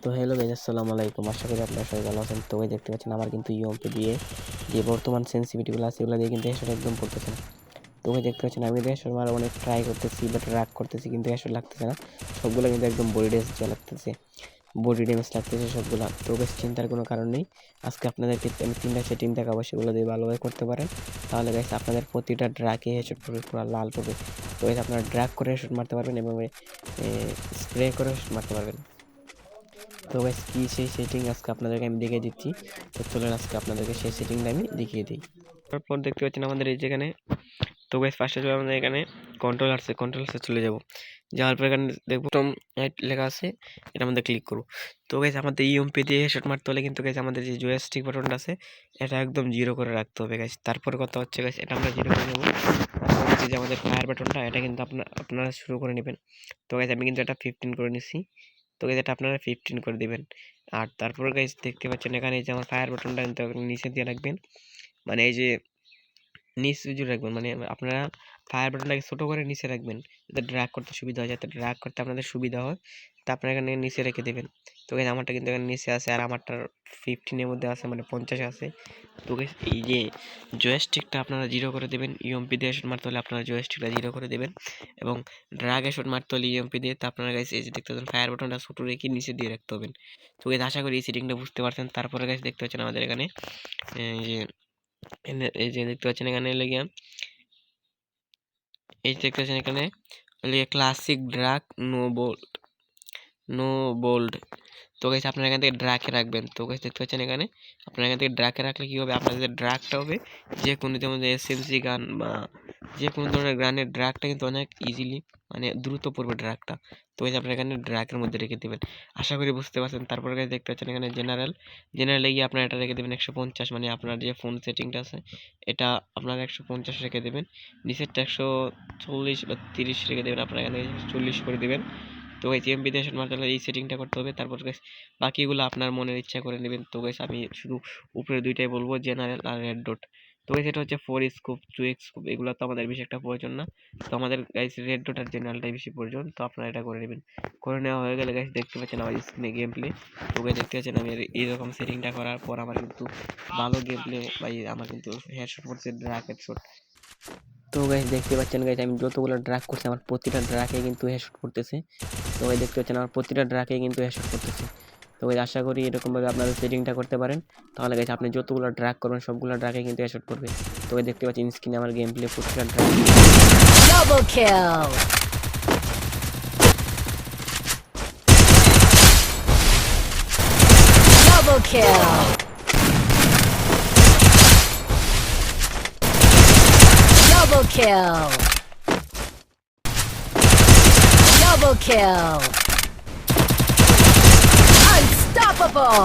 তো hello guys, আসসালামু আলাইকুম। আশা করি আপনারা সবাই ভালো আছেন। তো দেখতে পাচ্ছেন আমার কিন্তু ইউএমপি দিয়ে যে বর্তমান সেন্সিটিভিটিগুলো আছে এগুলো দিয়ে কিন্তু হেডশট একদম পড়তেছে না। তো দেখতে পাচ্ছেন আমি হেডশট মারা অনেক ট্রাই করতেছি, বাট রাগ করতেছি, কিন্তু হেডশট লাগতেছে না। সবগুলো কিন্তু একদম বডি ড্যামেজ লাগতেছে সবগুলা। তো বেশ চিন্তার কোনো কারণ নেই। আজকে আপনাদেরকে আমি 3টা সেটিং দেখাবো, সেগুলো দিয়ে ভালোভাবে করতে পারেন। তাহলে গাইস আপনাদের প্রতিটা ড্রাগে হেডশট পড়বে, পুরো লাল পড়বে। তো গাইস আপনারা ড্রাগ করে হেডশট মারতে পারবেন এবং স্প্রে করে হেডশট মারতে পারবেন। তো গাইস কি সেই সেটিং আজকে আপনাদেরকে আমি দেখিয়ে দিচ্ছি। তো চলুন আজকে আপনাদেরকে সেই সেটিংটা আমি দেখিয়ে দিই। তারপর দেখতে পাচ্ছেন আমাদের এই যেখানে, তো গাইস ফার্স্টে চলে আমাদের এখানে কন্ট্রোলার্সে চলে যাব। যাওয়ার পর এখানে দেখবো টম লেখা আছে, এটা আমাদের ক্লিক করব। তো গাইস আমাদের ইউএমপি দিয়ে হেডশট মারতে হলে কিন্তু গাইস আমাদের যে জয়স্টিক বাটনটা আছে এটা একদম জিরো করে রাখতে হবে গাইস। তারপর কথা হচ্ছে গাইস এটা আমরা জিরো করে নেব। তারপর হচ্ছে যে আমাদের ফায়ার বাটনটা এটা কিন্তু আপনারা শুরু করে নেবেন। তো গাইস আমি কিন্তু এটা 15 করে নিচ্ছি। তো গাইস এটা আপনারা 15 করে দিবেন। আর তারপর গাইস দেখতে পাচ্ছেন এখানে যে আমার ফায়ার বাটনটা কিন্তু নিচে দিয়ে রাখবেন, মানে এই যে নিচ জুড়ে রাখবেন, মানে আপনারা ফায়ার বাটনটাকে ছোট করে নিচে রাখবেন যাতে ড্র্যাগ করতে সুবিধা হয়, যাতে ড্র্যাগ করতে আপনাদের সুবিধা হয়। তা আপনারা এখানে নিচে রেখে দেবেন। তো গাইস আমারটা কিন্তু এখানে নিচে আছে, আর আমারটার 15 এর মধ্যে আছে, মানে 50 আছে। তো গাইস এই যে জয়স্টিকটা আপনারা জিরো করে দেবেন। ইউএমপি দিয়ে শট মারতে হলে আপনারা জয়স্টিকটা জিরো করে দেবেন, এবং ড্র্যাগে শট মারতে হলে ইউএমপি দিয়ে। তো আপনারা গাইস এই যে দেখতে পাচ্ছেন ফায়ার বাটনটা ছোট রেখে নিচে দিয়ে রাখতে হবেন। তো গাইস আশা করি এই সেটিংটা বুঝতে পারছেন। তারপরে গাইস দেখতে পাচ্ছেন আমাদের এখানে এই যে দেখতে পাচ্ছেন এখানে লেগে এই দেখতে পাচ্ছেন এখানে ক্লাসিক ড্রাগ নো বোল্ড। তো গাইস আপনারা এখান থেকে ড্রাকে রাখবেন। তো গাইস দেখতে পাচ্ছেন এখানে আপনারা এখান থেকে ড্রাকে রাখলে কি হবে, আপনাদের ড্রাগটা হবে যে কোনো, যেমন এসএমসি গান বা যে কোনো ধরনের গানের ড্রাগটা কিন্তু অনেক ইজিলি, মানে দ্রুত পড়বে ড্রাগটা। তো গাইস আপনারা এখানে ড্রাগের মধ্যে রেখে দেবেন। আশা করি বুঝতে পারছেন। তারপর গাইস দেখতে পাচ্ছেন এখানে জেনারেলে গিয়ে আপনারা এটা রেখে দেবেন 150, মানে আপনার যে ফোন সেটিংটা আছে এটা আপনারা 150 রেখে দেবেন। নিচেরটা 140 বা 30 রেখে দেবেন, আপনারা এখানে 40 করে দেবেন। তো গাইস এমবি দিয়ে শট মারতে হলে এই সেটিংটা করতে হবে। তারপর গাইস বাকিগুলো আপনার মনের ইচ্ছা করে নেবেন। তো গাইস আমি শুধু উপরে দুইটাই বলবো, জেনারেল আর রেড ডট। তো গাইস এটা হচ্ছে 4 স্কোপ 2 স্কোপ, এগুলো তো আমাদের বেশি একটা প্রয়োজন না। তো আমাদের গাইস রেড ডট আর জেনারেলটাই বেশি প্রয়োজন। তো আপনারা এটা করে নেবেন। করে নেওয়া হয়ে গেলে গাইস দেখতে পাচ্ছেন আমার স্ক্রিনে গেম প্লে। তো গাইস দেখতে পাচ্ছেন আমি এইরকম সেটিংটা করার পর আমার কিন্তু ভালো গেম প্লে, আমার কিন্তু হেডশট পড়ছে, ড্রাগ হেডশট। তো গাইস দেখতে পাচ্ছেন গাইস আমি যতগুলো ড্রাগ করছি আমার প্রতিটা ড্রাগে কিন্তু হেডশট পড়তেছে। তো গাইস দেখতে পাচ্ছেন আমার প্রতিটা ড্রাগে কিন্তু হেডশট পড়তেছে। তো গাইস আশা করি এরকম ভাবে আপনারা সেটিংটা করতে পারেন। তাহলে গাইস আপনি যতগুলো ড্রাগ করবেন সবগুলো ড্রাগে কিন্তু হেডশট পড়বে। তো গাইস দেখতে পাচ্ছেন স্ক্রিনে আমার গেম প্লে প্রতিটা drug. Double kill! Double kill! Double kill! Double kill! Unstoppable!